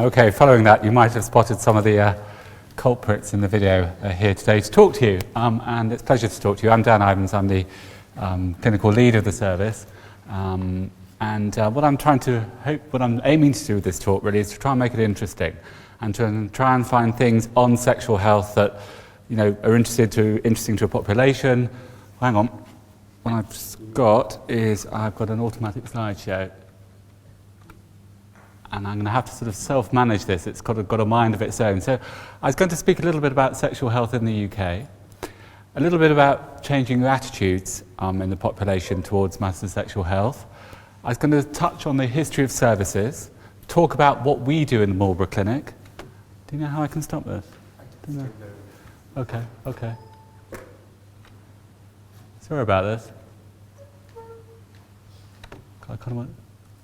Okay, following that, you might have spotted some of the culprits in the video here today to talk to you, and it's a pleasure to talk to you. I'm Dan Ivans, I'm the clinical lead of the service, and what I'm aiming to do with this talk really is to try and make it interesting, and to try and find things on sexual health that are interesting to a population. Hang on, what I've got an automatic slideshow. And I'm going to have to sort of self-manage this. It's got a mind of its own. So I was going to speak a little bit about sexual health in the UK, a little bit about changing attitudes in the population towards matters of sexual health. I was going to touch on the history of services, talk about what we do in the Marlborough Clinic. Do you know how I can stop this? Okay. Sorry about this.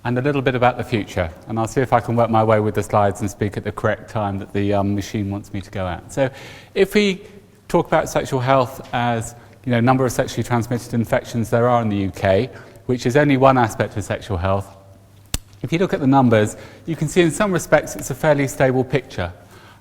And a little bit about the future, and I'll see if I can work my way with the slides and speak at the correct time that the machine wants me to go at. So if we talk about sexual health as number of sexually transmitted infections there are in the UK, which is only one aspect of sexual health, if you look at the numbers, you can see in some respects it's a fairly stable picture.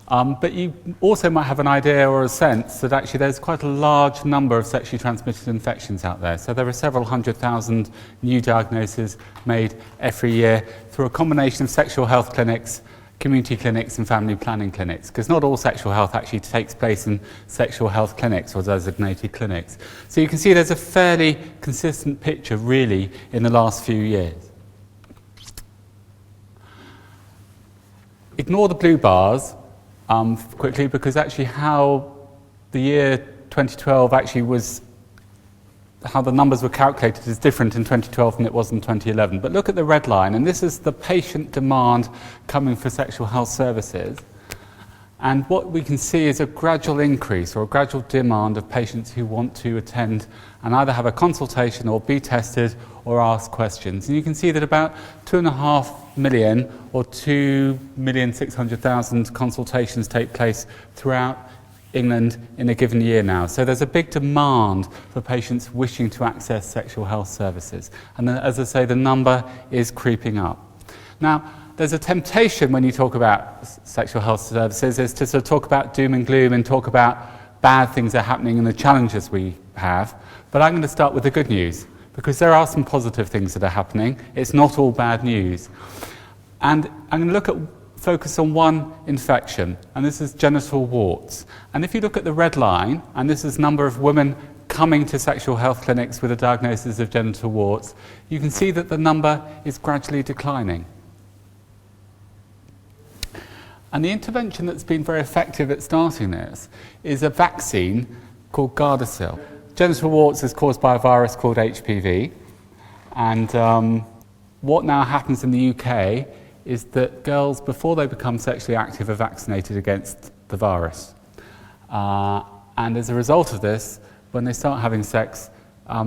But you also might have an idea or a sense that actually there's quite a large number of sexually transmitted infections out there. So there are several 100,000 new diagnoses made every year through a combination of sexual health clinics, community clinics and family planning clinics, because not all sexual health actually takes place in sexual health clinics or designated clinics. So you can see there's a fairly consistent picture really in the last few years. Ignore the blue bars quickly, because actually how the year 2012 actually was, how the numbers were calculated is different in 2012 than it was in 2011. But look at the red line, and this is the patient demand coming for sexual health services. And what we can see is a gradual increase or a gradual demand of patients who want to attend and either have a consultation or be tested or ask questions. And you can see that about 2.5 million or 2,600,000 consultations take place throughout England in a given year now. So there's a big demand for patients wishing to access sexual health services. And then, as I say, the number is creeping up. Now, there's a temptation when you talk about sexual health services is to sort of talk about doom and gloom and talk about bad things that are happening and the challenges we have. But I'm going to start with the good news, because there are some positive things that are happening. It's not all bad news. And I'm going to focus on one infection, and this is genital warts. And if you look at the red line, and this is number of women coming to sexual health clinics with a diagnosis of genital warts, you can see that the number is gradually declining. And the intervention that's been very effective at starting this is a vaccine called Gardasil. Genital warts is caused by a virus called HPV, and what now happens in the UK is that girls, before they become sexually active, are vaccinated against the virus. And as a result of this, when they start having sex,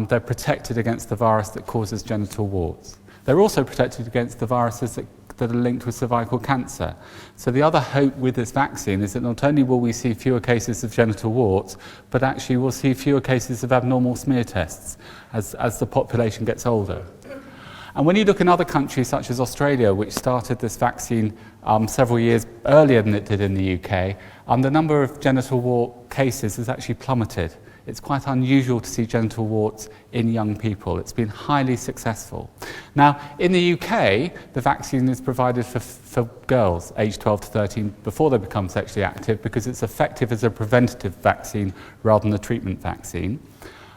they're protected against the virus that causes genital warts. They're also protected against the viruses that are linked with cervical cancer. So the other hope with this vaccine is that not only will we see fewer cases of genital warts, but actually we'll see fewer cases of abnormal smear tests as the population gets older. And when you look in other countries such as Australia, which started this vaccine several years earlier than it did in the UK, the number of genital wart cases has actually plummeted. It's quite unusual to see genital warts in young people. It's been highly successful. Now, in the UK, the vaccine is provided for girls aged 12 to 13 before they become sexually active, because it's effective as a preventative vaccine rather than a treatment vaccine.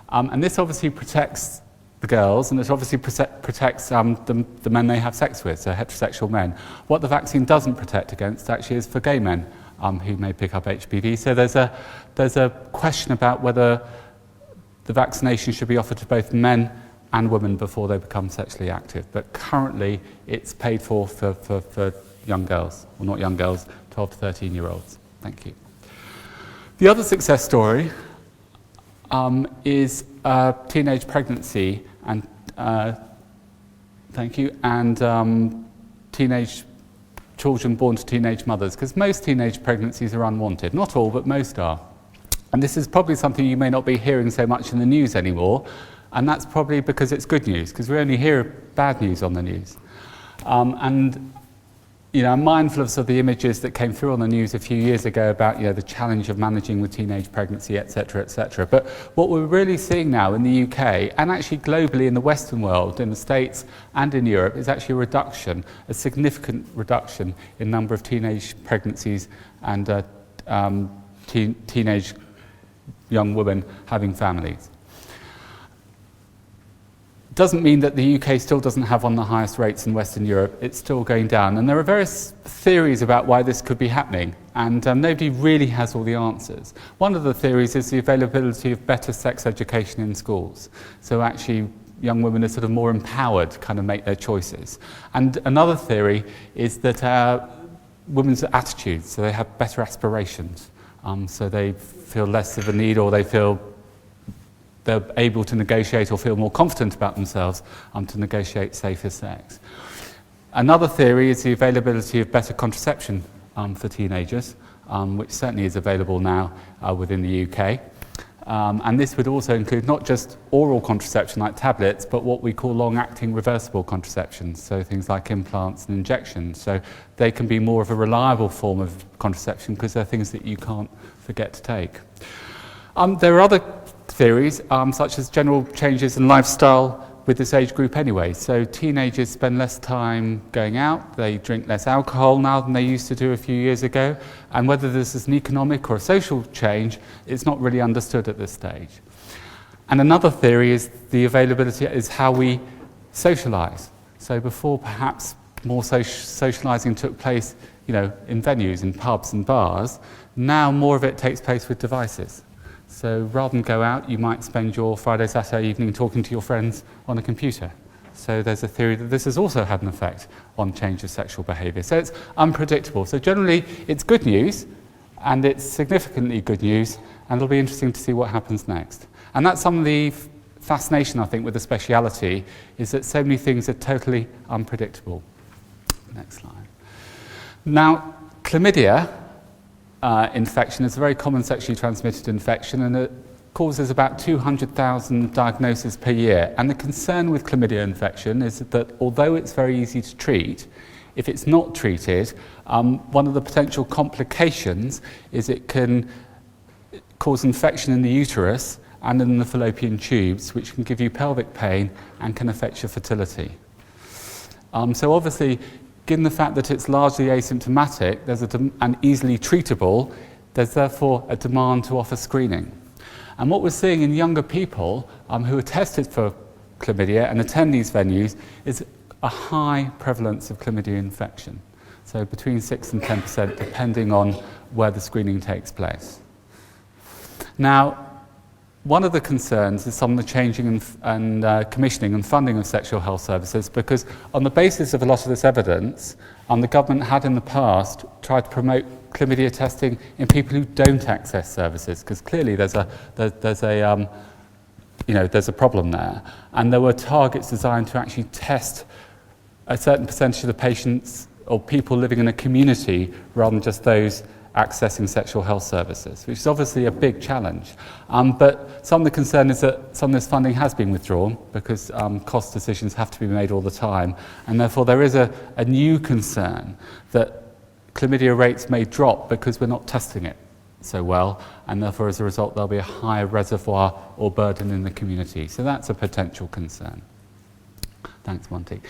And this obviously protects the girls, and it obviously protects the men they have sex with, so heterosexual men. What the vaccine doesn't protect against actually is for gay men who may pick up HPV. So there's a question about whether the vaccination should be offered to both men and women before they become sexually active. But currently, it's paid for young girls, well, not young girls, 12 to 13-year-olds. Thank you. The other success story is teenage pregnancy and teenage children born to teenage mothers, because most teenage pregnancies are unwanted. Not all, but most are. And this is probably something you may not be hearing so much in the news anymore, and that's probably because it's good news, because we only hear bad news on the news. And I'm mindful of sort of the images that came through on the news a few years ago about, the challenge of managing with teenage pregnancy, etc., etc. But what we're really seeing now in the UK, and actually globally in the Western world, in the States and in Europe, is actually a significant reduction in number of teenage pregnancies and teenage young women having families. Doesn't mean that the UK still doesn't have one of the highest rates in Western Europe. It's still going down. And there are various theories about why this could be happening, and nobody really has all the answers. One of the theories is the availability of better sex education in schools. So actually, young women are sort of more empowered to kind of make their choices. And another theory is that women's attitudes, so they have better aspirations. So they feel less of a need, or they feel they're able to negotiate or feel more confident about themselves to negotiate safer sex. Another theory is the availability of better contraception for teenagers, which certainly is available now within the UK. And this would also include not just oral contraception like tablets, but what we call long-acting reversible contraception, so things like implants and injections. So they can be more of a reliable form of contraception because they're things that you can't forget to take. There are other theories, such as general changes in lifestyle with this age group anyway. So teenagers spend less time going out, they drink less alcohol now than they used to do a few years ago, and whether this is an economic or a social change, it's not really understood at this stage. And another theory is the availability is how we socialise. So before perhaps more socialising took place, in venues, in pubs and bars, now more of it takes place with devices. So rather than go out, you might spend your Friday, Saturday evening talking to your friends on a computer. So there's a theory that this has also had an effect on change of sexual behaviour. So it's unpredictable. So generally, it's good news, and it's significantly good news, and it'll be interesting to see what happens next. And that's some of the fascination, I think, with the speciality, is that so many things are totally unpredictable. Next slide. Now, chlamydia infection is a very common sexually transmitted infection, and it causes about 200,000 diagnoses per year. And the concern with chlamydia infection is that although it's very easy to treat, if it's not treated, one of the potential complications is it can cause infection in the uterus and in the fallopian tubes, which can give you pelvic pain and can affect your fertility. So obviously, given the fact that it's largely asymptomatic and easily treatable, there's therefore a demand to offer screening. And what we're seeing in younger people who are tested for chlamydia and attend these venues is a high prevalence of chlamydia infection. So between 6 and 10%, depending on where the screening takes place. Now, one of the concerns is some of the changing and commissioning and funding of sexual health services, because on the basis of a lot of this evidence, the government had in the past tried to promote chlamydia testing in people who don't access services, because clearly there's a problem there. And there were targets designed to actually test a certain percentage of the patients or people living in a community rather than just those accessing sexual health services, which is obviously a big challenge. But some of the concern is that some of this funding has been withdrawn because cost decisions have to be made all the time, and therefore there is a new concern that chlamydia rates may drop because we're not testing it so well, and therefore as a result there'll be a higher reservoir or burden in the community. So that's a potential concern. Thanks, Monty.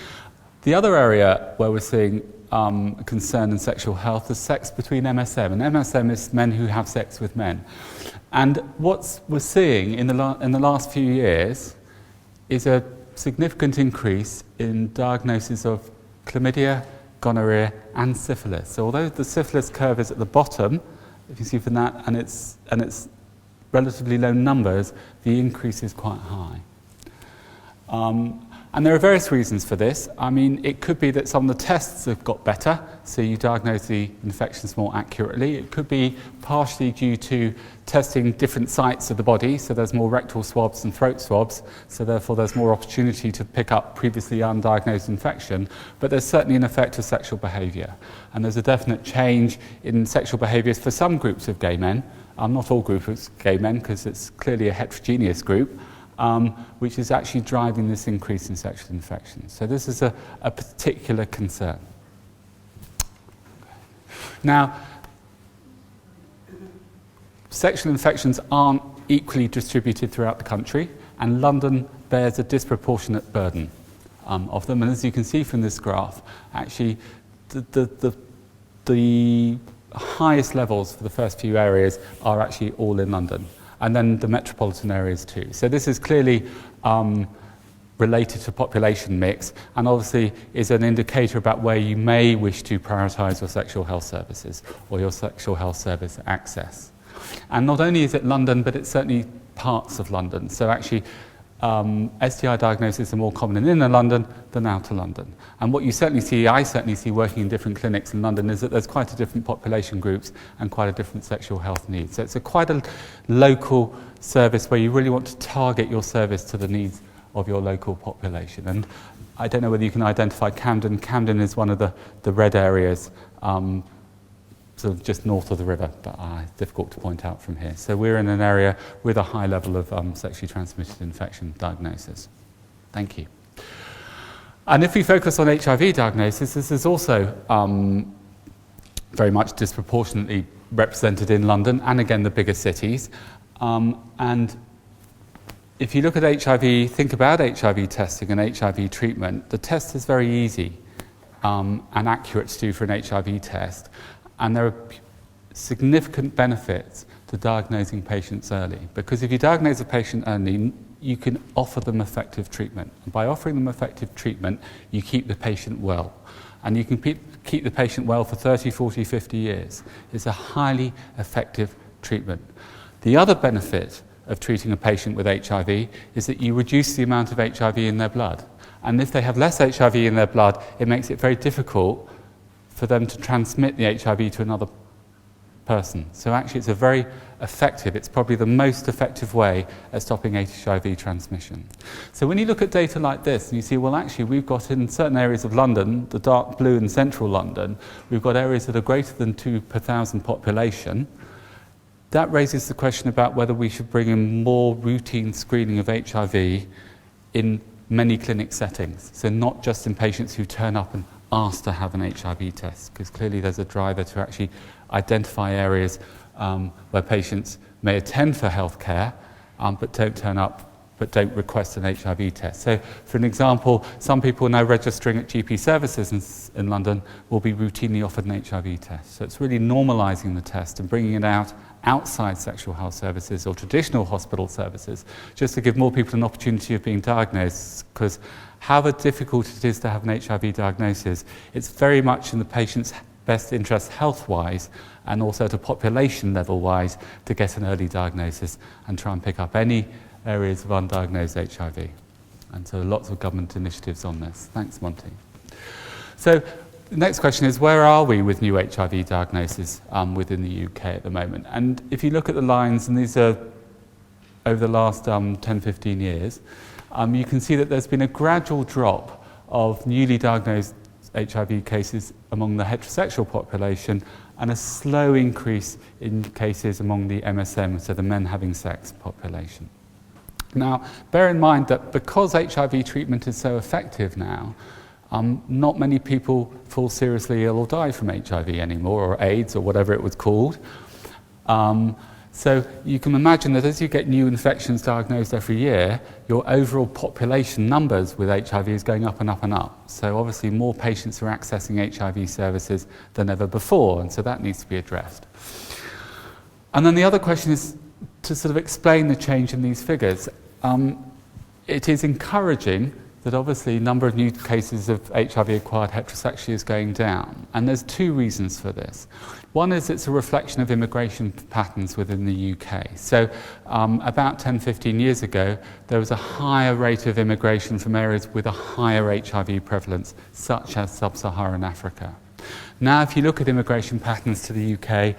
The other area where we're seeing concern in sexual health is sex between MSM. And MSM is men who have sex with men. And what we're seeing in the last few years is a significant increase in diagnoses of chlamydia, gonorrhoea, and syphilis. So although the syphilis curve is at the bottom, if you see from that, and it's relatively low numbers, the increase is quite high. And there are various reasons for this. I mean, it could be that some of the tests have got better, so you diagnose the infections more accurately. It could be partially due to testing different sites of the body, so there's more rectal swabs and throat swabs, so therefore there's more opportunity to pick up previously undiagnosed infection. But there's certainly an effect of sexual behaviour. And there's a definite change in sexual behaviours for some groups of gay men, not all groups of gay men, because it's clearly a heterogeneous group, which is actually driving this increase in sexual infections. So this is a particular concern. Now, sexual infections aren't equally distributed throughout the country, and London bears a disproportionate burden of them. And as you can see from this graph, actually the highest levels for the first few areas are actually all in London, and then the metropolitan areas too. So this is clearly related to population mix, and obviously is an indicator about where you may wish to prioritise your sexual health services or your sexual health service access. And not only is it London, but it's certainly parts of London. So actually, STI diagnoses are more common in inner London than outer London. And what you certainly see, I certainly see working in different clinics in London, is that there's quite a different population groups and quite a different sexual health needs. So it's quite a local service where you really want to target your service to the needs of your local population. And I don't know whether you can identify Camden. Camden is one of the red areas, sort of just north of the river, but it's difficult to point out from here. So we're in an area with a high level of sexually transmitted infection diagnosis. Thank you. And if we focus on HIV diagnosis, this is also very much disproportionately represented in London and again the bigger cities. And if you look at HIV, think about HIV testing and HIV treatment, the test is very easy and accurate to do for an HIV test. And there are significant benefits to diagnosing patients early, because if you diagnose a patient early, you can offer them effective treatment. And by offering them effective treatment, you keep the patient well. And you can keep the patient well for 30, 40, 50 years. It's a highly effective treatment. The other benefit of treating a patient with HIV is that you reduce the amount of HIV in their blood. And if they have less HIV in their blood, it makes it very difficult for them to transmit the HIV to another person. So actually it's a very effective, it's probably the most effective way at stopping HIV transmission. So when you look at data like this and you see, well actually we've got in certain areas of London, the dark blue in central London, we've got areas that are greater than 2 per thousand population, that raises the question about whether we should bring in more routine screening of HIV in many clinic settings. So not just in patients who turn up and asked to have an HIV test, because clearly there's a driver to actually identify areas where patients may attend for healthcare but don't turn up, but don't request an HIV test. So for an example, some people now registering at GP services in London will be routinely offered an HIV test. So it's really normalising the test and bringing it out outside sexual health services or traditional hospital services, just to give more people an opportunity of being diagnosed, because however difficult it is to have an HIV diagnosis, it's very much in the patient's best interest health-wise and also at a population level-wise to get an early diagnosis and try and pick up any areas of undiagnosed HIV. And so lots of government initiatives on this. Thanks, Monty. So the next question is, where are we with new HIV diagnoses within the UK at the moment? And if you look at the lines, and these are over the last 10, 15 years, you can see that there's been a gradual drop of newly diagnosed HIV cases among the heterosexual population and a slow increase in cases among the MSM, so the men having sex population. Now, bear in mind that because HIV treatment is so effective now, not many people fall seriously ill or die from HIV anymore, or AIDS, or whatever it was called. So you can imagine that as you get new infections diagnosed every year, your overall population numbers with HIV is going up and up and up. So obviously more patients are accessing HIV services than ever before, and so that needs to be addressed. And then the other question is to sort of explain the change in these figures. It is encouraging that obviously the number of new cases of HIV-acquired heterosexually is going down. And there's two reasons for this. One is it's a reflection of immigration patterns within the UK. So about 10, 15 years ago, there was a higher rate of immigration from areas with a higher HIV prevalence, such as sub-Saharan Africa. Now, if you look at immigration patterns to the UK,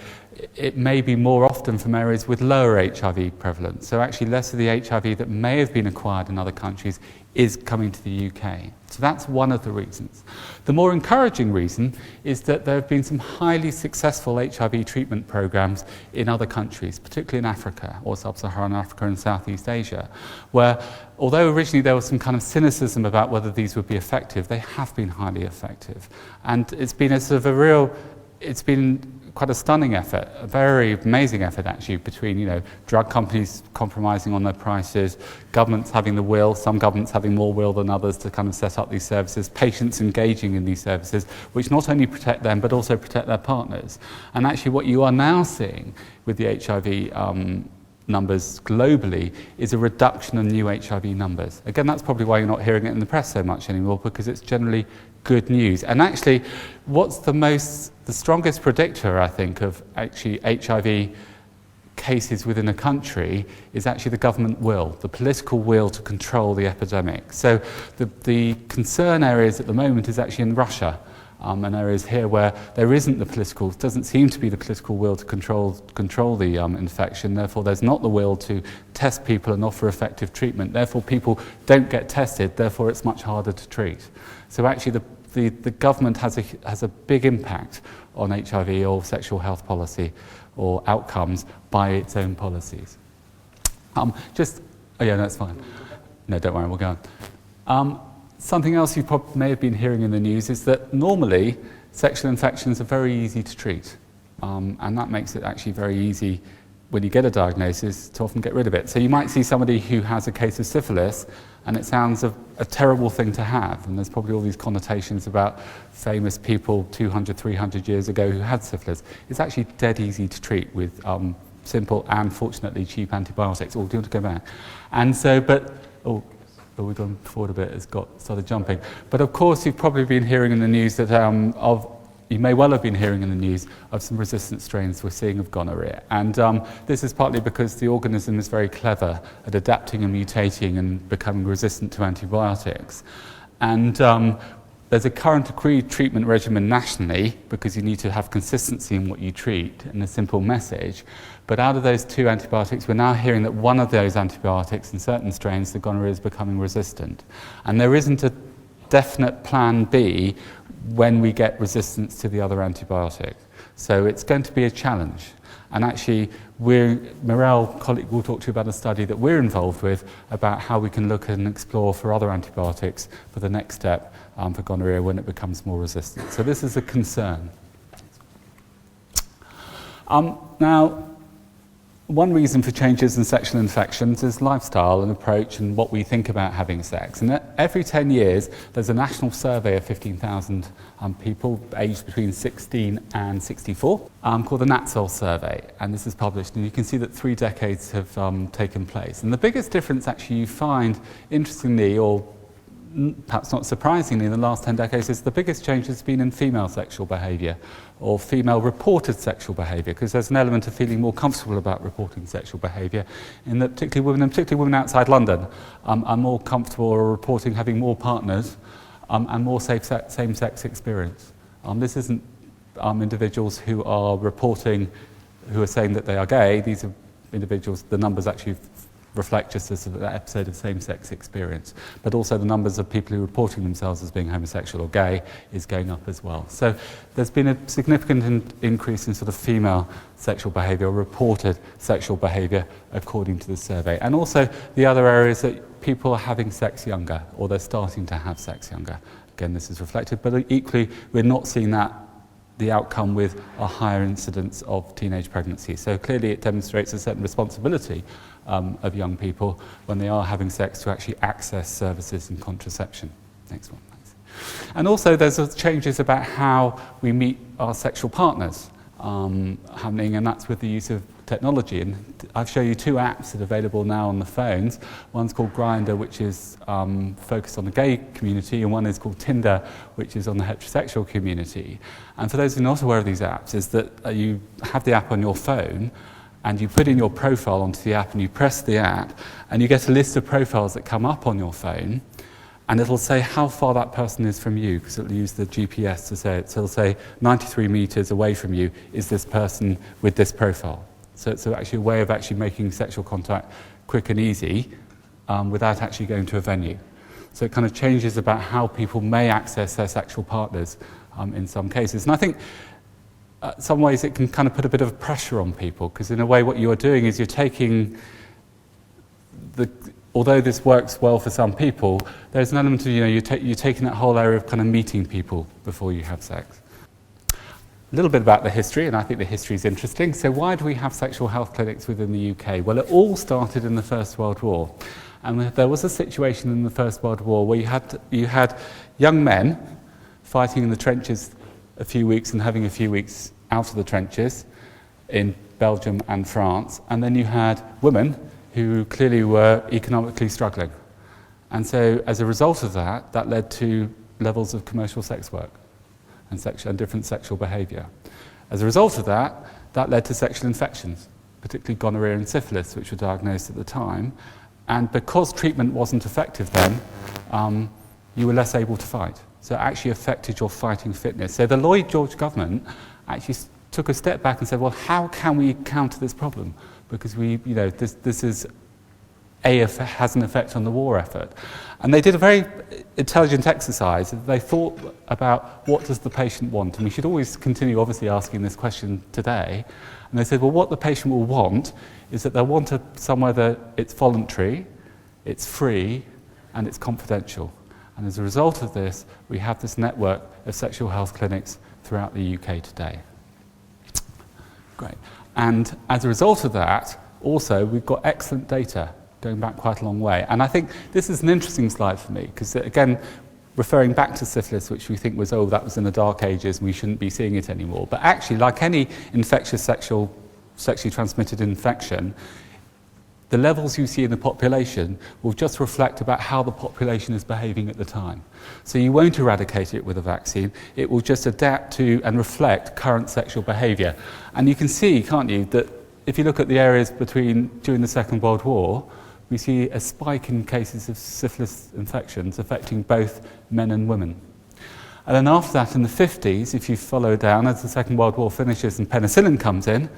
it may be more often from areas with lower HIV prevalence. So actually less of the HIV that may have been acquired in other countries is coming to the UK. So that's one of the reasons. The more encouraging reason is that there have been some highly successful HIV treatment programs in other countries, particularly in Africa or sub-Saharan Africa and Southeast Asia, where although originally there was some kind of cynicism about whether these would be effective, they have been highly effective. And it's been a sort of a real it's been quite a stunning effort, a very amazing effort actually, between drug companies compromising on their prices, governments having the will, some governments having more will than others to kind of set up these services, patients engaging in these services, which not only protect them but also protect their partners. And actually what you are now seeing with the HIV numbers globally is a reduction in new HIV numbers. Again, that's probably why you're not hearing it in the press so much anymore, because it's generally good news. And actually, what's the strongest predictor, I think, of actually HIV cases within a country is actually the government will, the political will to control the epidemic. So the concern areas at the moment is actually in Russia, and areas here where there isn't the political, doesn't seem to be the political will to control the infection. Therefore, there's not the will to test people and offer effective treatment. Therefore, people don't get tested. Therefore, it's much harder to treat. So actually, the government has a big impact on HIV or sexual health policy or outcomes by its own policies. Oh yeah, that's fine. No, don't worry, we'll go on. Something else you may have been hearing in the news is that normally sexual infections are very easy to treat, and that makes it actually very easy when you get a diagnosis to often get rid of it. So you might see somebody who has a case of syphilis, and it sounds a terrible thing to have, and there's probably all these connotations about famous people 200, 300 years ago who had syphilis. It's actually dead easy to treat with simple and fortunately cheap antibiotics. Oh, do you want to go back? And so, we've gone forward a bit, it's started jumping. But of course, you've probably been hearing in the news that you may well have been hearing in the news of some resistant strains we're seeing of gonorrhea. And this is partly because the organism is very clever at adapting and mutating and becoming resistant to antibiotics. And there's a current agreed treatment regimen nationally, because you need to have consistency in what you treat and a simple message. But out of those 2 antibiotics, we're now hearing that one of those antibiotics in certain strains, the gonorrhea, is becoming resistant. And there isn't a definite plan B when we get resistance to the other antibiotic. So it's going to be a challenge. And actually, Mirelle, colleague, will talk to you about a study that we're involved with about how we can look and explore for other antibiotics for the next step for gonorrhea when it becomes more resistant. So this is a concern. Now, one reason for changes in sexual infections is lifestyle and approach and what we think about having sex. And every 10 years, there's a national survey of 15,000 people aged between 16 and 64 called the NATSOL survey. And this is published, and you can see that 3 decades have taken place. And the biggest difference actually you find, interestingly, or perhaps not surprisingly, in the last 10 decades, is the biggest change has been in female sexual behaviour or female reported sexual behaviour, because there's an element of feeling more comfortable about reporting sexual behaviour, in that particularly women, and particularly women outside London, are more comfortable reporting having more partners and more same-sex experience. This isn't individuals who are reporting, who are saying that they are gay. These are individuals, the numbers actually reflect just as an episode of same-sex experience, but also the numbers of people who are reporting themselves as being homosexual or gay is going up as well. So there's been a significant increase in sort of female sexual behaviour, reported sexual behaviour, according to the survey. And also the other areas that people are having sex younger, or they're starting to have sex younger. Again, this is reflected, but equally we're not seeing the outcome with a higher incidence of teenage pregnancy. So clearly it demonstrates a certain responsibility of young people when they are having sex to actually access services and contraception. Next one, thanks. And also there's changes about how we meet our sexual partners happening, and that's with the use of technology. And I've shown you 2 apps that are available now on the phones. One's called Grindr, which is focused on the gay community, and one is called Tinder, which is on the heterosexual community. And for those who are not aware of these apps, is that you have the app on your phone, and you put in your profile onto the app, and you press the app, and you get a list of profiles that come up on your phone, and it'll say how far that person is from you, because it'll use the GPS to say it. So it'll say 93 metres away from you is this person with this profile. So it's actually a way of actually making sexual contact quick and easy without actually going to a venue. So it kind of changes about how people may access their sexual partners in some cases. And I think some ways it can kind of put a bit of pressure on people, because in a way what you're doing is you're taking although this works well for some people, there's an element of, you're taking that whole area of kind of meeting people before you have sex. A little bit about the history, and I think the history is interesting. So why do we have sexual health clinics within the UK? Well, it all started in the First World War. And there was a situation in the First World War where you had young men fighting in the trenches a few weeks and having a few weeks out of the trenches in Belgium and France. And then you had women who clearly were economically struggling. And so as a result of that, that led to levels of commercial sex work and different sexual behaviour. As a result of that, that led to sexual infections, particularly gonorrhea and syphilis, which were diagnosed at the time. And because treatment wasn't effective then, you were less able to fight. So it actually affected your fighting fitness. So the Lloyd George government actually took a step back and said, well, how can we counter this problem? Because this has an effect on the war effort. And they did a very intelligent exercise. They thought about what does the patient want? And we should always continue, obviously, asking this question today. And they said, well, what the patient will want is that they'll want somewhere that it's voluntary, it's free, and it's confidential. And as a result of this, we have this network of sexual health clinics throughout the UK today. Great. And as a result of that, also, we've got excellent data going back quite a long way. And I think this is an interesting slide for me, because again, referring back to syphilis, which we think was, that was in the dark ages and we shouldn't be seeing it anymore. But actually, like any infectious sexually transmitted infection, the levels you see in the population will just reflect about how the population is behaving at the time. So you won't eradicate it with a vaccine, it will just adapt to and reflect current sexual behaviour. And you can see, can't you, that if you look at the areas during the Second World War, we see a spike in cases of syphilis infections affecting both men and women. And then after that, in the 50s, if you follow down, as the Second World War finishes and penicillin comes in,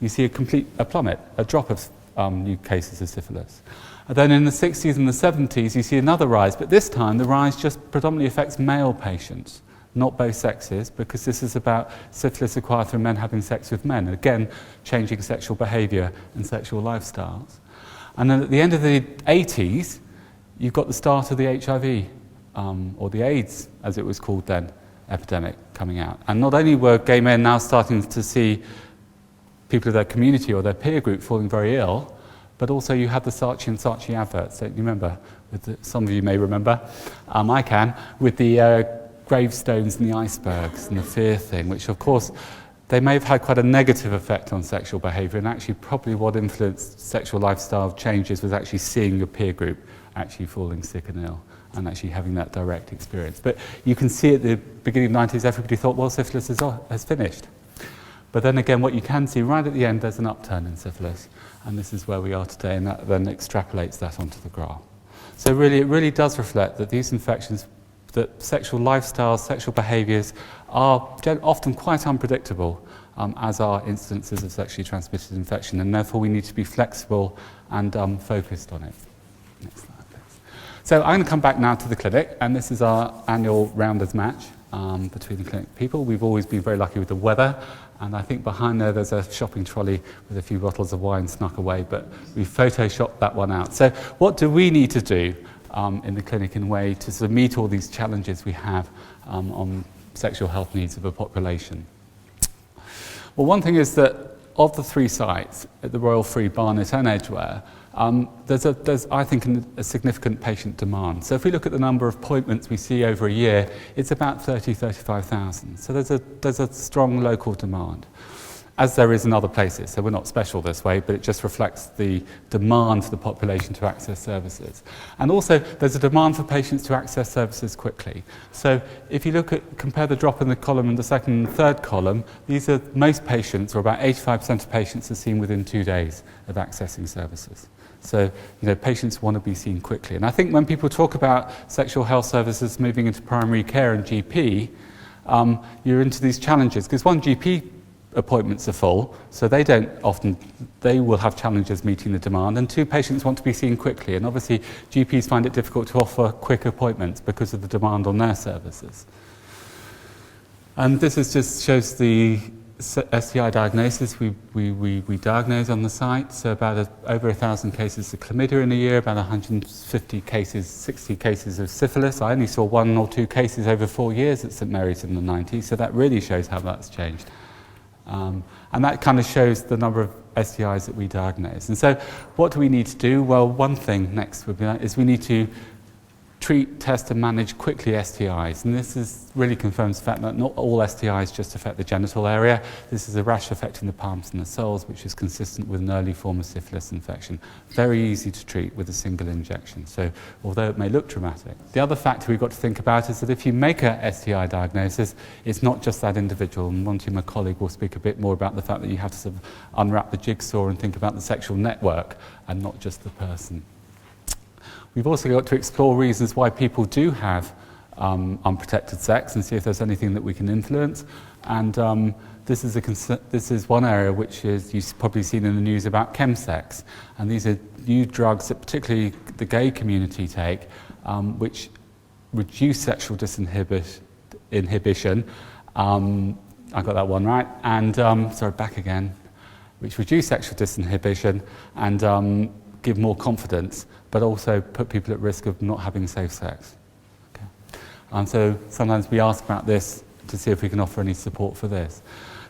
you see a plummet, a drop of new cases of syphilis. And then in the 60s and the 70s, you see another rise, but this time the rise just predominantly affects male patients, not both sexes, because this is about syphilis acquired through men having sex with men, again, changing sexual behaviour and sexual lifestyles. And then at the end of the 80s, you've got the start of the HIV, or the AIDS, as it was called then, epidemic coming out. And not only were gay men now starting to see people of their community or their peer group falling very ill, but also you had the Saatchi and Saatchi adverts, don't you remember? Some of you may remember, I can, with the gravestones and the icebergs and the fear thing, which of course they may have had quite a negative effect on sexual behaviour, and actually probably what influenced sexual lifestyle changes was actually seeing your peer group actually falling sick and ill and actually having that direct experience. But you can see at the beginning of the 90s, everybody thought, well, syphilis has finished. But then again, what you can see right at the end, there's an upturn in syphilis, and this is where we are today, and that then extrapolates that onto the graph. So really, it really does reflect that these infections, that sexual lifestyles, sexual behaviours are often quite unpredictable, as are instances of sexually transmitted infection, and therefore we need to be flexible and focused on it. Next slide, please. So I'm going to come back now to the clinic, and this is our annual rounders match between the clinic people. We've always been very lucky with the weather, and I think behind there's a shopping trolley with a few bottles of wine snuck away, but we photoshopped that one out. So what do we need to do in the clinic in a way to sort of meet all these challenges we have on sexual health needs of a population? Well, one thing is that of the three sites, at the Royal Free, Barnet and Edgware, there's I think, a significant patient demand. So if we look at the number of appointments we see over a year, it's about 35,000. So there's a strong local demand, as there is in other places. So we're not special this way, but it just reflects the demand for the population to access services. And also, there's a demand for patients to access services quickly. So if you compare the drop in the column and the second and third column, these are most patients, or about 85% of patients, are seen within 2 days of accessing services. So, patients want to be seen quickly. And I think when people talk about sexual health services moving into primary care and GP, you're into these challenges, because one, GP appointments are full, so they will have challenges meeting the demand, and two, patients want to be seen quickly, and obviously GPs find it difficult to offer quick appointments because of the demand on their services. And this just shows the STI diagnosis, we diagnose on the site, so about over 1,000 cases of chlamydia in a year, about 150 cases, 60 cases of syphilis. I only saw 1 or 2 cases over 4 years at St Mary's in the 90s, so that really shows how that's changed. And that kind of shows the number of STIs that we diagnose. And so what do we need to do? Well, one thing next would be is we need to treat, test and manage quickly STIs. And this really confirms the fact that not all STIs just affect the genital area. This is a rash affecting the palms and the soles, which is consistent with an early form of syphilis infection. Very easy to treat with a single injection. So although it may look dramatic. The other factor we've got to think about is that if you make a STI diagnosis, it's not just that individual. And Monty, my colleague, will speak a bit more about the fact that you have to sort of unwrap the jigsaw and think about the sexual network and not just the person. We've also got to explore reasons why people do have unprotected sex and see if there's anything that we can influence. And this is one area which is you've probably seen in the news about chemsex. And these are new drugs that particularly the gay community take, which reduce sexual inhibition. I got that one right. And sorry, back again. Which reduce sexual disinhibition and give more confidence, but also put people at risk of not having safe sex. Okay. And so sometimes we ask about this to see if we can offer any support for this.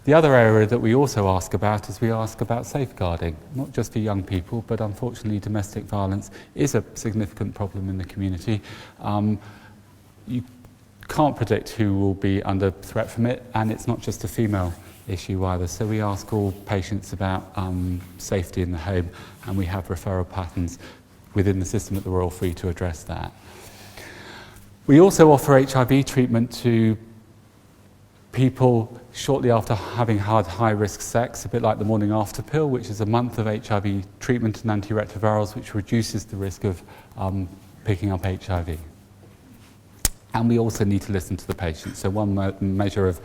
The other area that we also ask about is we ask about safeguarding, not just for young people, but unfortunately domestic violence is a significant problem in the community. You can't predict who will be under threat from it, and it's not just a female issue either. So we ask all patients about safety in the home, and we have referral patterns within the system at the Royal Free to address that. We also offer HIV treatment to people shortly after having had high-risk sex, a bit like the morning after pill, which is a month of HIV treatment and antiretrovirals, which reduces the risk of picking up HIV. And we also need to listen to the patient. So one measure of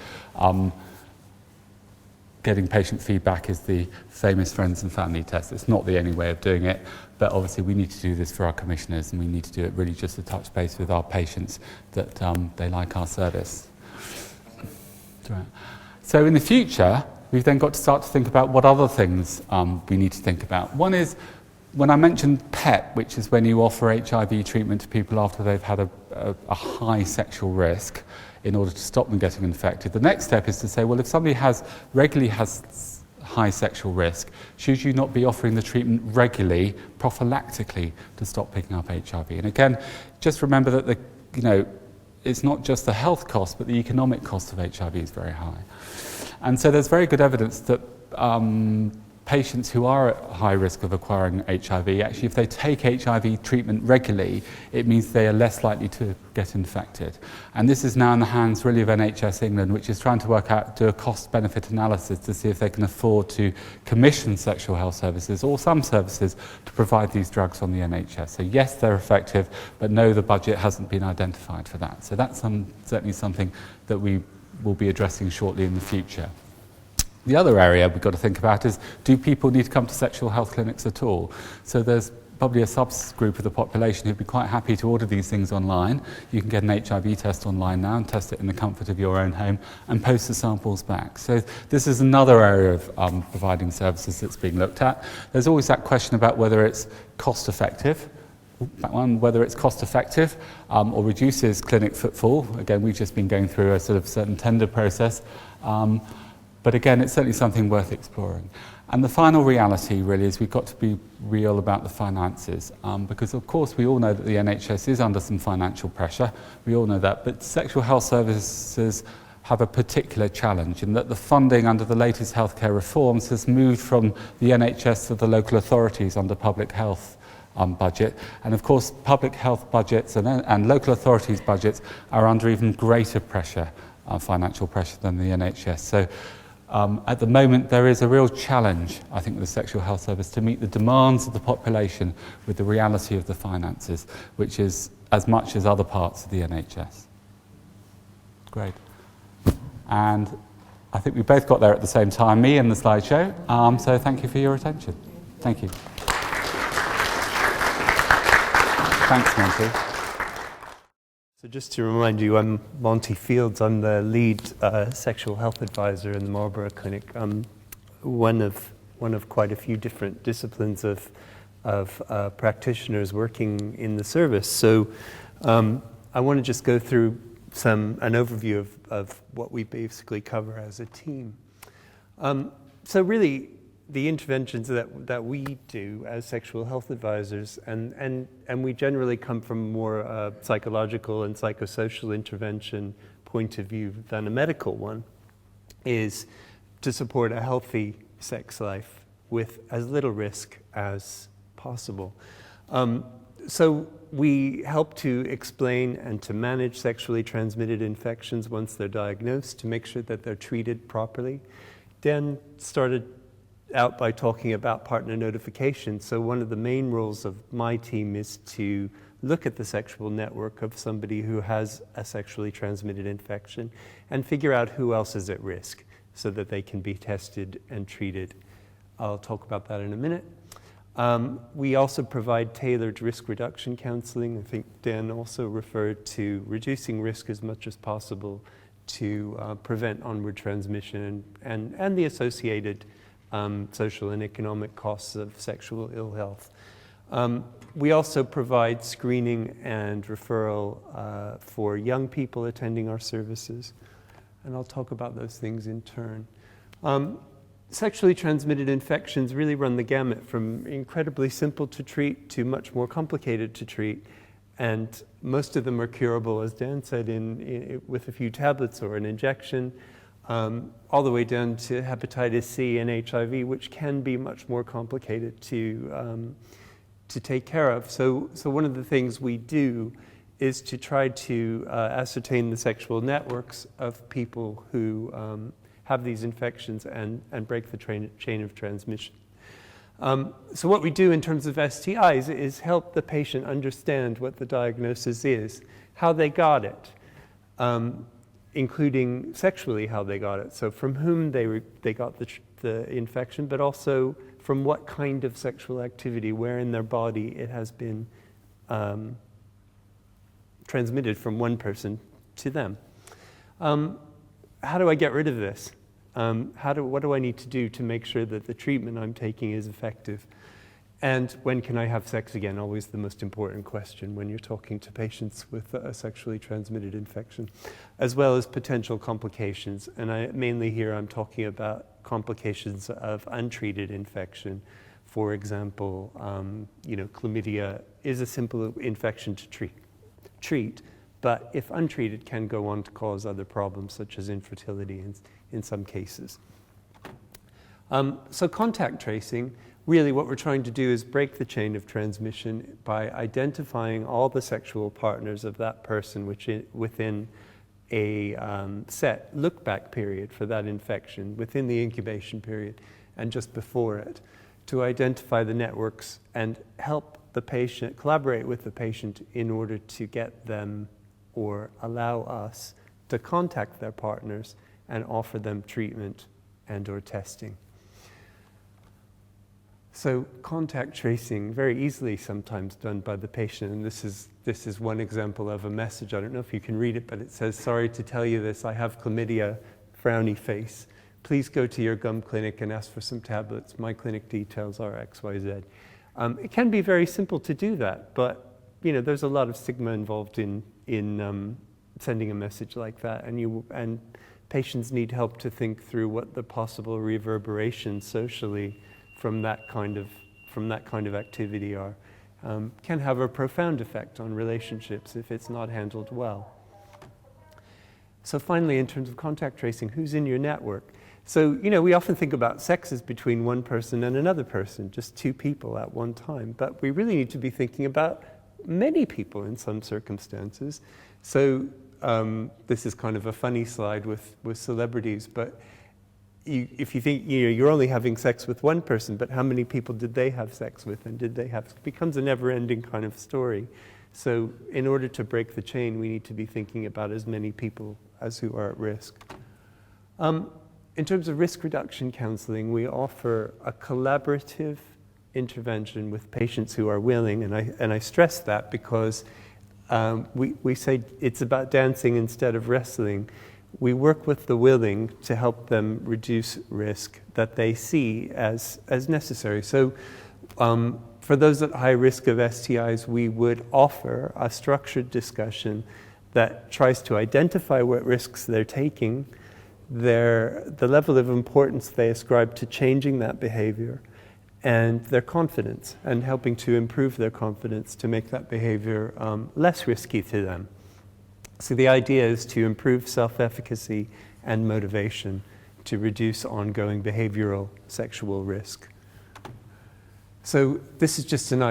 getting patient feedback is the famous friends and family test. It's not the only way of doing it, but obviously we need to do this for our commissioners, and we need to do it really just to touch base with our patients that they like our service. So in the future, we've then got to start to think about what other things we need to think about. One is, when I mentioned PET, which is when you offer HIV treatment to people after they've had a high sexual risk in order to stop them getting infected, the next step is to say, well, if somebody regularly has high sexual risk, should you not be offering the treatment regularly, prophylactically, to stop picking up HIV? And again, just remember that it's not just the health cost, but the economic cost of HIV is very high. And so there's very good evidence that patients who are at high risk of acquiring HIV, actually if they take HIV treatment regularly, it means they are less likely to get infected. And this is now in the hands really of NHS England, which is trying to do a cost-benefit analysis to see if they can afford to commission sexual health services or some services to provide these drugs on the NHS. So yes, they're effective, but no, the budget hasn't been identified for that. So that's certainly something that we will be addressing shortly in the future. The other area we've got to think about is, do people need to come to sexual health clinics at all? So there's probably a subgroup of the population who'd be quite happy to order these things online. You can get an HIV test online now and test it in the comfort of your own home and post the samples back. So this is another area of providing services that's being looked at. There's always that question about whether it's cost effective. Whether it's cost effective or reduces clinic footfall. Again, we've just been going through a sort of certain tender process. But again, it's certainly something worth exploring. And the final reality really is we've got to be real about the finances, because of course we all know that the NHS is under some financial pressure. We all know that, but sexual health services have a particular challenge in that the funding under the latest healthcare reforms has moved from the NHS to the local authorities under public health budget. And of course, public health budgets and local authorities' budgets are under even greater pressure, financial pressure, than the NHS. So at the moment, there is a real challenge, I think, with the sexual health service to meet the demands of the population with the reality of the finances, which is as much as other parts of the NHS. Great. And I think we both got there at the same time, me and the slideshow. So thank you for your attention. Thank you. Thanks, Monty. So just to remind you, I'm Monte Fields. I'm the lead sexual health advisor in the Marlborough Clinic. I'm one of quite a few different disciplines of practitioners working in the service. So I want to just go through an overview of what we basically cover as a team. So really, the interventions that we do as sexual health advisors, and we generally come from more psychological and psychosocial intervention point of view than a medical one, is to support a healthy sex life with as little risk as possible. So we help to explain and to manage sexually transmitted infections once they're diagnosed, to make sure that they're treated properly. Dan started out by talking about partner notification. So one of the main roles of my team is to look at the sexual network of somebody who has a sexually transmitted infection and figure out who else is at risk so that they can be tested and treated. I'll talk about that in a minute. We also provide tailored risk reduction counseling. I think Dan also referred to reducing risk as much as possible to prevent onward transmission and the associated social and economic costs of sexual ill health. We also provide screening and referral for young people attending our services, and I'll talk about those things in turn. Sexually transmitted infections really run the gamut from incredibly simple to treat to much more complicated to treat, and most of them are curable, as Dan said, with a few tablets or an injection. All the way down to hepatitis C and HIV, which can be much more complicated to take care of. So one of the things we do is to try to ascertain the sexual networks of people who have these infections and break the chain of transmission. So what we do in terms of STIs is help the patient understand what the diagnosis is, how they got it, including sexually how they got it. So from whom they got the infection, but also from what kind of sexual activity, where in their body it has been transmitted from one person to them. How do I get rid of this? What do I need to do to make sure that the treatment I'm taking is effective? And when can I have sex again? Always the most important question when you're talking to patients with a sexually transmitted infection, as well as potential complications. And mainly here I'm talking about complications of untreated infection. For example, chlamydia is a simple infection to treat, but if untreated can go on to cause other problems such as infertility in some cases. So contact tracing, really what we're trying to do is break the chain of transmission by identifying all the sexual partners of that person within a set look-back period for that infection, within the incubation period and just before it, to identify the networks and help the patient, collaborate with the patient in order to get them or allow us to contact their partners and offer them treatment and or testing. So contact tracing, very easily sometimes done by the patient, and this is one example of a message. I don't know if you can read it, but it says, "Sorry to tell you this, I have chlamydia, frowny face. Please go to your gum clinic and ask for some tablets. My clinic details are XYZ." It can be very simple to do that, but there's a lot of stigma involved in sending a message like that, and patients need help to think through what the possible reverberations socially from that kind of activity are. Can have a profound effect on relationships if it's not handled well. So finally, in terms of contact tracing, who's in your network? So, we often think about sex as between one person and another person, just two people at one time, but we really need to be thinking about many people in some circumstances. So this is kind of a funny slide with celebrities, but if you think you're only having sex with one person, but how many people did they have sex with, and it becomes a never-ending kind of story. So in order to break the chain, we need to be thinking about as many people as who are at risk. In terms of risk reduction counseling, we offer a collaborative intervention with patients who are willing, and I stress that because we say it's about dancing instead of wrestling. We work with the willing to help them reduce risk that they see as necessary. So for those at high risk of STIs, we would offer a structured discussion that tries to identify what risks they're taking, the level of importance they ascribe to changing that behavior, and their confidence, and helping to improve their confidence to make that behavior less risky to them. So the idea is to improve self-efficacy and motivation to reduce ongoing behavioral sexual risk. So this is just an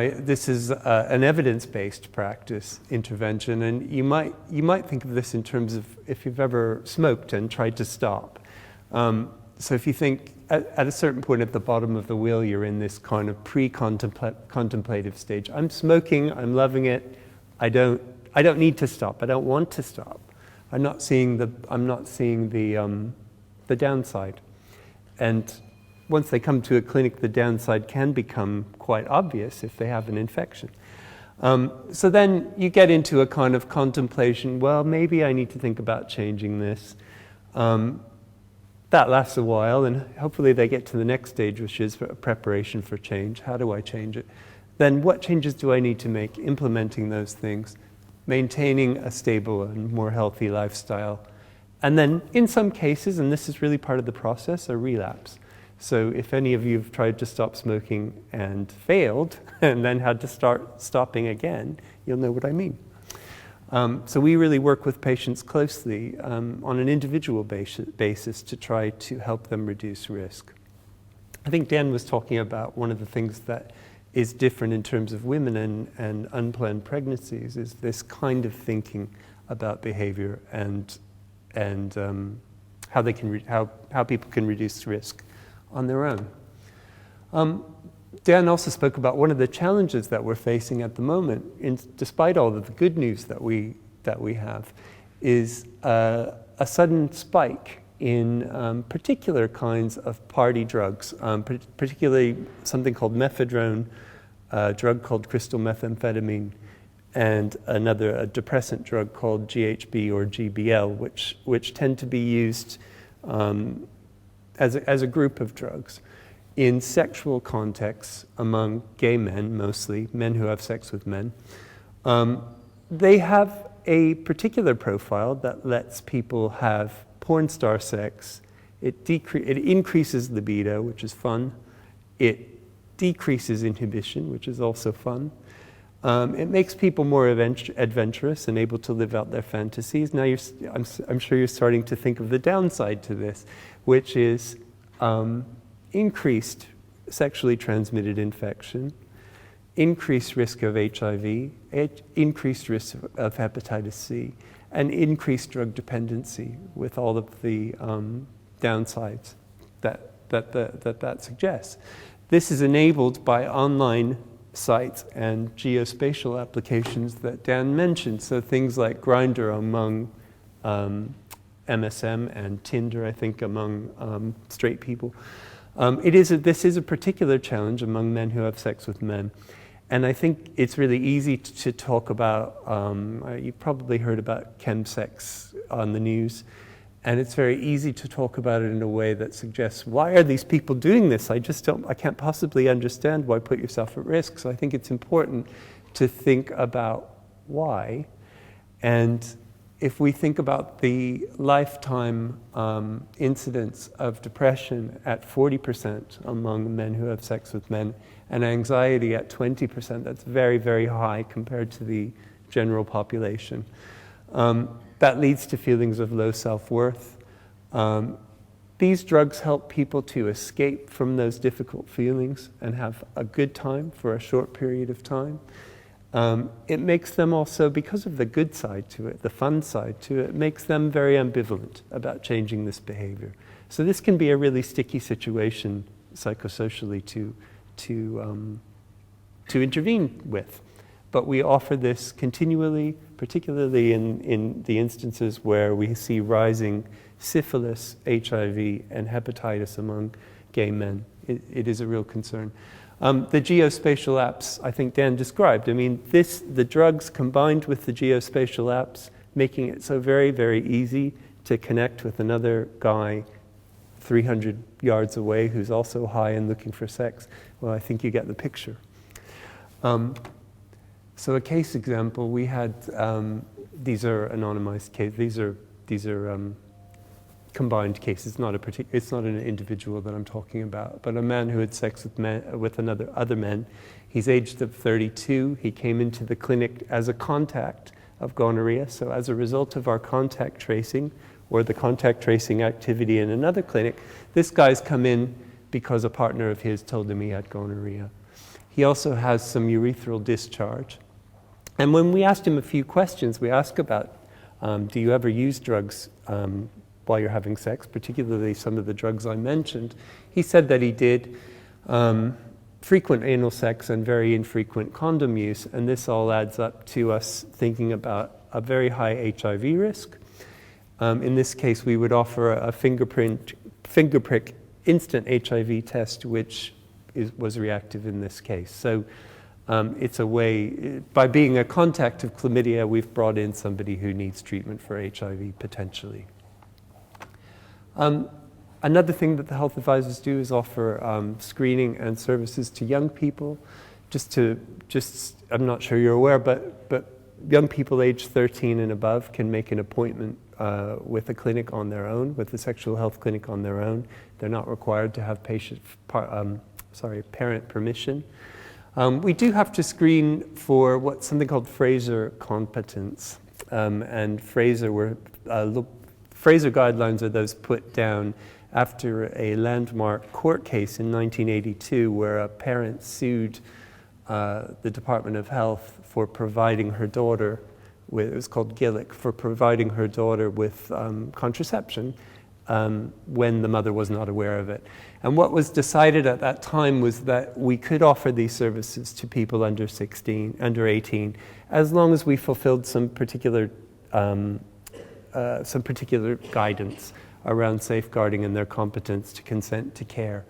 evidence-based practice intervention, and you might think of this in terms of if you've ever smoked and tried to stop. So if you think at a certain point at the bottom of the wheel, you're in this kind of pre-contemplative stage. I'm smoking, I'm loving it, I don't need to stop. I don't want to stop. I'm not seeing the downside. And once they come to a clinic, the downside can become quite obvious if they have an infection. So then you get into a kind of contemplation. Well, maybe I need to think about changing this. That lasts a while, and hopefully they get to the next stage, which is preparation for change. How do I change it? Then what changes do I need to make? Implementing those things. Maintaining a stable and more healthy lifestyle. And then in some cases, and this is really part of the process, a relapse. So if any of you have tried to stop smoking and failed, and then had to start stopping again, you'll know what I mean. So we really work with patients closely on an individual basis to try to help them reduce risk. I think Dan was talking about one of the things that is different in terms of women and unplanned pregnancies is this kind of thinking about behavior and how people can reduce risk on their own. Dan also spoke about one of the challenges that we're facing at the moment, despite all of the good news that we have, is a sudden spike in particular kinds of party drugs, particularly something called mephedrone, a drug called crystal methamphetamine, and a depressant drug called GHB or GBL, which tend to be used as a group of drugs in sexual contexts among gay men, mostly men who have sex with men. They have a particular profile that lets people have porn star sex. It increases libido, which is fun. It decreases inhibition, which is also fun. It makes people more adventurous and able to live out their fantasies. Now, I'm sure you're starting to think of the downside to this, which is increased sexually transmitted infection, increased risk of HIV, increased risk of hepatitis C, and increased drug dependency with all of the downsides that suggests. This is enabled by online sites and geospatial applications that Dan mentioned. So things like Grindr among MSM and Tinder, I think, among straight people. This is a particular challenge among men who have sex with men. And I think it's really easy to talk about, you've probably heard about chemsex on the news, and it's very easy to talk about it in a way that suggests, why are these people doing this? I can't possibly understand why put yourself at risk. So I think it's important to think about why. And if we think about the lifetime incidence of depression at 40% among men who have sex with men, and anxiety at 20%, that's very, very high compared to the general population. That leads to feelings of low self-worth. These drugs help people to escape from those difficult feelings and have a good time for a short period of time. It makes them also, because of the good side to it, the fun side to it, makes them very ambivalent about changing this behavior. So this can be a really sticky situation psychosocially to intervene with. But we offer this continually, particularly in the instances where we see rising syphilis, HIV, and hepatitis among gay men. It is a real concern. The geospatial apps, I think Dan described. I mean, the drugs combined with the geospatial apps, making it so very, very easy to connect with another guy 300 yards away who's also high and looking for sex. Well, I think you get the picture. So a case example, we had, these are anonymized cases, these are combined cases. It's not an individual that I'm talking about, but a man who had sex with other men. He's aged of 32. He came into the clinic as a contact of gonorrhea. So as a result of our contact tracing or the contact tracing activity in another clinic, this guy's come in because a partner of his told him he had gonorrhea. He also has some urethral discharge. And when we asked him a few questions, we asked about, do you ever use drugs while you're having sex, particularly some of the drugs I mentioned? He said that he did frequent anal sex and very infrequent condom use, and this all adds up to us thinking about a very high HIV risk. In this case, we would offer a finger prick instant HIV test, which was reactive in this case. So it's a way, by being a contact of chlamydia, we've brought in somebody who needs treatment for HIV potentially. Another thing that the health advisors do is offer screening and services to young people. I'm not sure you're aware, but young people aged 13 and above can make an appointment with a clinic on their own, with a sexual health clinic on their own. They're not required to have parent permission. We do have to screen for something called Fraser competence, and Fraser guidelines are those put down after a landmark court case in 1982 where a parent sued the Department of Health for providing her daughter with, it was called Gillick, for providing her daughter with contraception when the mother was not aware of it. And what was decided at that time was that we could offer these services to people under 18, as long as we fulfilled some particular guidance around safeguarding and their competence to consent to care.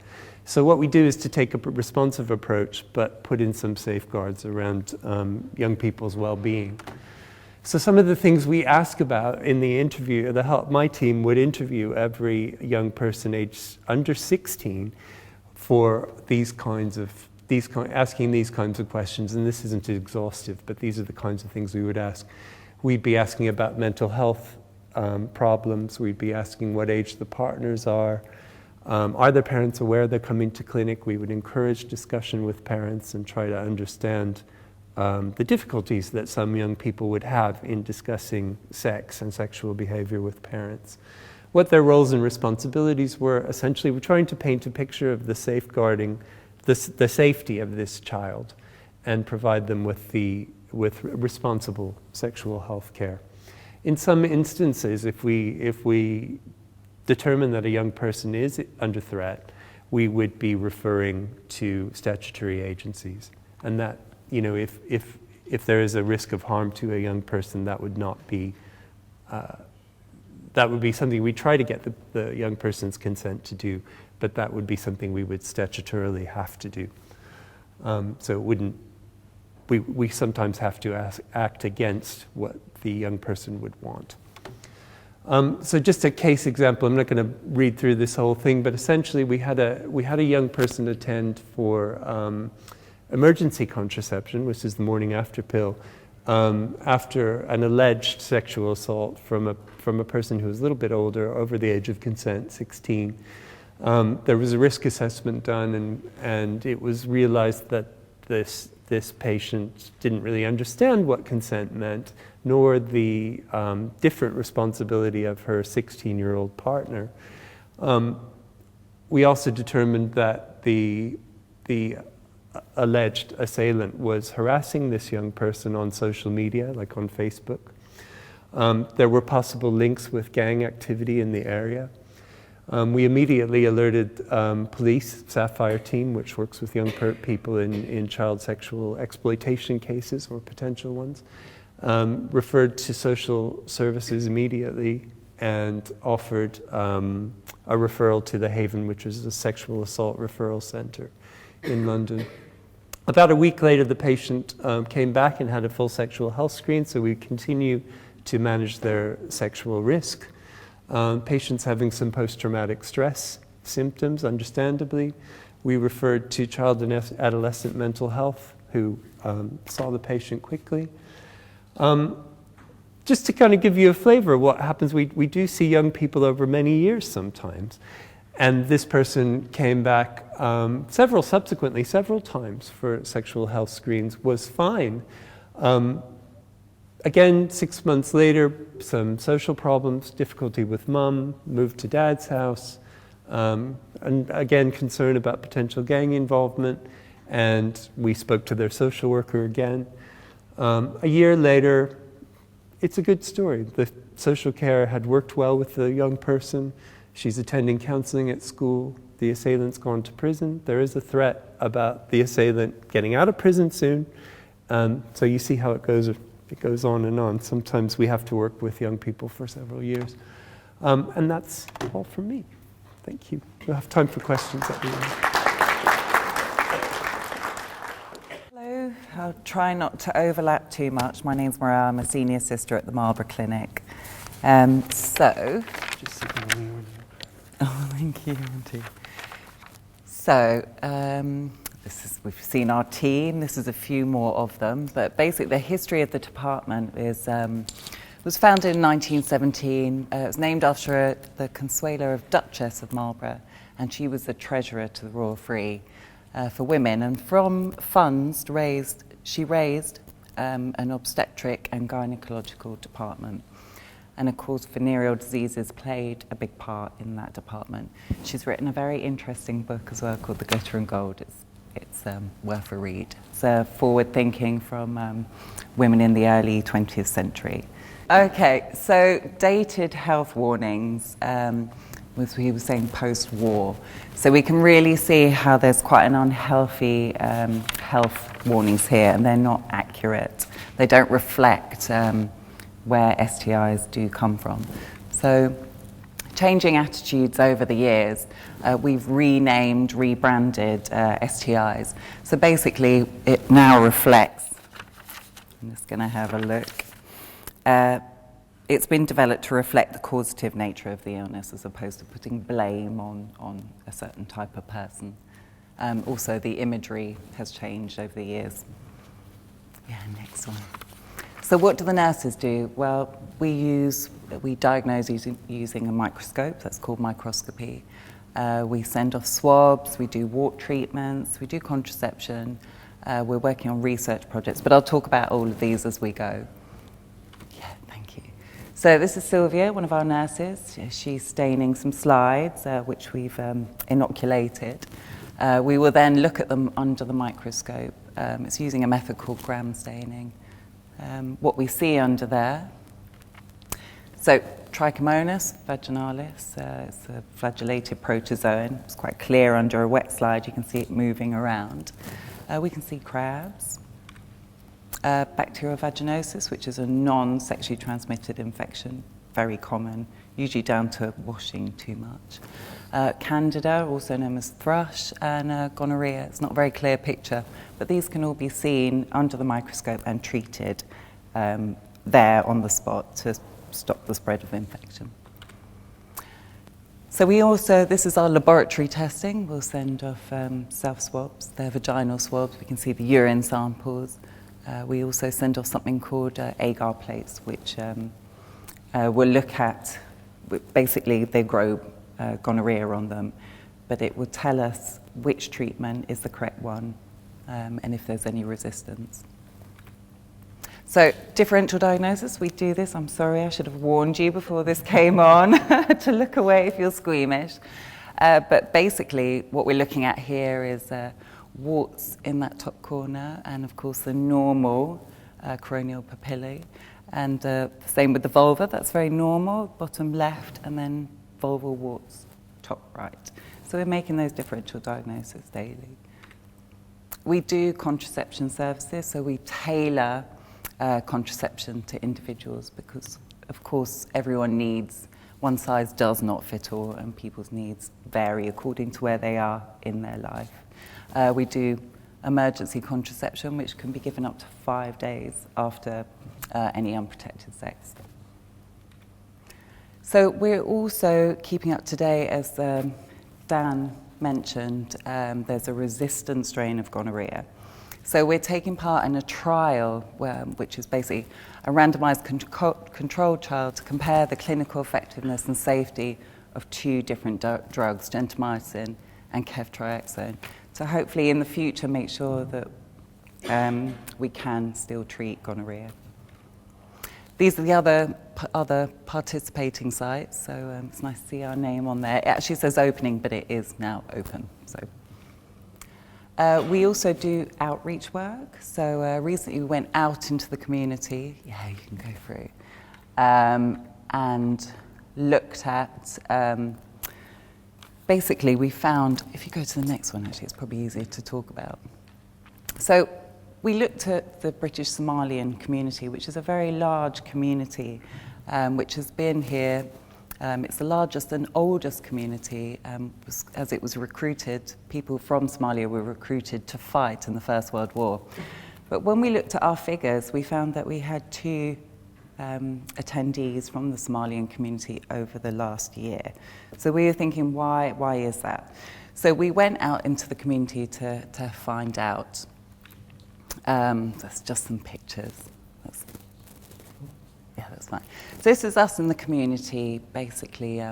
So what we do is to take a responsive approach, but put in some safeguards around young people's well-being. So some of the things we ask about in the interview, my team would interview every young person aged under 16 for asking these kinds of questions, and this isn't exhaustive, but these are the kinds of things we would ask. We'd be asking about mental health problems. We'd be asking what age the partners are. Are their parents aware they're coming to clinic? We would encourage discussion with parents and try to understand the difficulties that some young people would have in discussing sex and sexual behavior with parents. What their roles and responsibilities were. Essentially, we're trying to paint a picture of the safeguarding, the safety of this child, and provide them with responsible sexual health care. In some instances, if we determine that a young person is under threat, we would be referring to statutory agencies, and that, if there is a risk of harm to a young person, that would not be that would be something we try to get the young person's consent to do, but that would be something we would statutorily have to do. So it wouldn't. We sometimes have to act against what the young person would want. So just a case example. I'm not going to read through this whole thing, but essentially we had a young person attend for emergency contraception, which is the morning after pill, after an alleged sexual assault from a person who was a little bit older, over the age of consent, 16. There was a risk assessment done, and it was realized that this patient didn't really understand what consent meant, nor the different responsibility of her 16-year-old partner. We also determined that the alleged assailant was harassing this young person on social media, like on Facebook. There were possible links with gang activity in the area. We immediately alerted police, Sapphire team, which works with young people in child sexual exploitation cases or potential ones, referred to social services immediately, and offered a referral to the Haven, which is a sexual assault referral center. in London. About a week later, the patient came back and had a full sexual health screen, so we continue to manage their sexual risk. Patients having some post-traumatic stress symptoms, understandably. We referred to child and adolescent mental health, who saw the patient quickly. Just to kind of give you a flavor of what happens, we do see young people over many years sometimes. And this person came back several times for sexual health screens, was fine. Again, 6 months later, some social problems, difficulty with mum, moved to dad's house, and again, concern about potential gang involvement, and we spoke to their social worker again. A year later, it's a good story. The social care had worked well with the young person. She's attending counseling at school. The assailant's gone to prison. There is a threat about the assailant getting out of prison soon. So you see how it goes. It goes on and on. Sometimes we have to work with young people for several years. And that's all from me. Thank you. We'll have time for questions at the end. Hello. I'll try not to overlap too much. My name's Maria. I'm a senior sister at the Marlborough Clinic. Just sitting on Oh, thank you, Auntie. So, we've seen our team. This is a few more of them. But basically, the history of the department was founded in 1917. It was named after the Consuela of Duchess of Marlborough, and she was the treasurer to the Royal Free for Women. And from funds raised, she raised an obstetric and gynecological department. And of course, venereal diseases played a big part in that department. She's written a very interesting book as well called The Glitter and Gold. It's worth a read. It's forward thinking from women in the early 20th century. Okay, so dated health warnings, as we were saying, post-war. So we can really see how there's quite an unhealthy health warnings here, and they're not accurate. They don't reflect where STIs do come from. So changing attitudes over the years, we've rebranded STIs. So basically it now reflects, I'm just going to have a look. It's been developed to reflect the causative nature of the illness as opposed to putting blame on a certain type of person. Also the imagery has changed over the years. Yeah, next one. So what do the nurses do? Well, we diagnose using a microscope, that's called microscopy. We send off swabs, we do wart treatments, we do contraception. We're working on research projects, but I'll talk about all of these as we go. Yeah, thank you. So this is Sylvia, one of our nurses. She's staining some slides, which we've inoculated. We will then look at them under the microscope. It's using a method called gram staining. What we see under there, so Trichomonas vaginalis, it's a flagellated protozoan. It's quite clear under a wet slide, you can see it moving around. We can see crabs, bacterial vaginosis, which is a non-sexually transmitted infection, very common, usually down to washing too much. Candida, also known as thrush, and gonorrhea. It's not a very clear picture, but these can all be seen under the microscope and treated there on the spot to stop the spread of infection. So this is our laboratory testing. We'll send off self-swabs. They're vaginal swabs. We can see the urine samples. We also send off something called agar plates, which we'll look at. Basically, they grow gonorrhea on them, but it will tell us which treatment is the correct one and if there's any resistance. So differential diagnosis, we do this. I'm sorry, I should have warned you before this came on to look away if you're squeamish. But basically, what we're looking at here is warts in that top corner, and of course the normal coronial papillae. And same with the vulva, that's very normal, bottom left, and then vulval warts, top right. So we're making those differential diagnoses daily. We do contraception services, so we tailor contraception to individuals because, of course, everyone needs, one size does not fit all, and people's needs vary according to where they are in their life. We do emergency contraception, which can be given up to 5 days after any unprotected sex. So we're also keeping up to date, as Dan mentioned, there's a resistant strain of gonorrhea. So we're taking part in a trial, which is basically a randomized controlled trial to compare the clinical effectiveness and safety of 2 different drugs, gentamicin and ceftriaxone, to hopefully in the future make sure that we can still treat gonorrhea. These are the other participating sites, so it's nice to see our name on there. It actually says opening, but it is now open. So we also do outreach work. So recently we went out into the community. Yeah, you can go through. And looked at, basically we found, if you go to the next one actually, it's probably easier to talk about. So we looked at the British Somalian community, which is a very large community, which has been here. It's the largest and oldest community, as it was recruited. People from Somalia were recruited to fight in the First World War. But when we looked at our figures, we found that we had 2 attendees from the Somalian community over the last year. So we were thinking, why is that? So we went out into the community to find out. That's just some pictures. That's fine. So this is us in the community. Basically,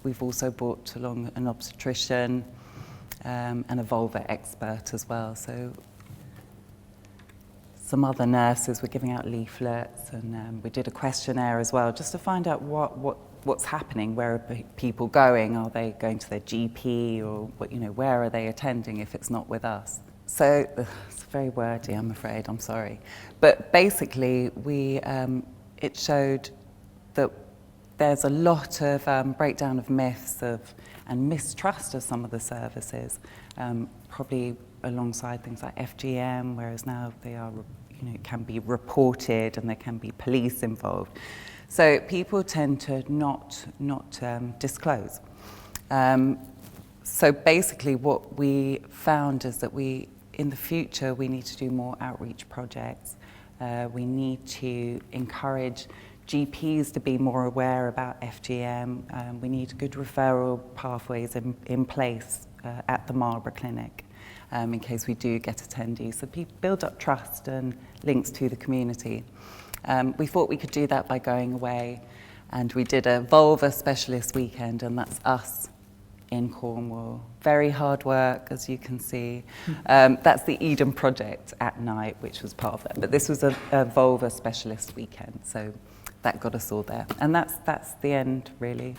we've also brought along an obstetrician and a vulva expert as well. So some other nurses were giving out leaflets, and we did a questionnaire as well, just to find out what's happening. Where are people going? Are they going to their GP, or where are they attending if it's not with us? So it's very wordy, I'm afraid. I'm sorry, but basically, it showed that there's a lot of breakdown of myths and mistrust of some of the services, probably alongside things like FGM, whereas now they are, can be reported and there can be police involved. So people tend to not disclose. So basically, what we found is that in the future, we need to do more outreach projects. We need to encourage GPs to be more aware about FGM. We need good referral pathways in place at the Marlborough Clinic in case we do get attendees. So people build up trust and links to the community. We thought we could do that by going away, and we did a vulva specialist weekend, and that's us in Cornwall. Very hard work, as you can see. That's the Eden Project at night, which was part of that. But this was a vulva specialist weekend, so that got us all there. And that's the end, really.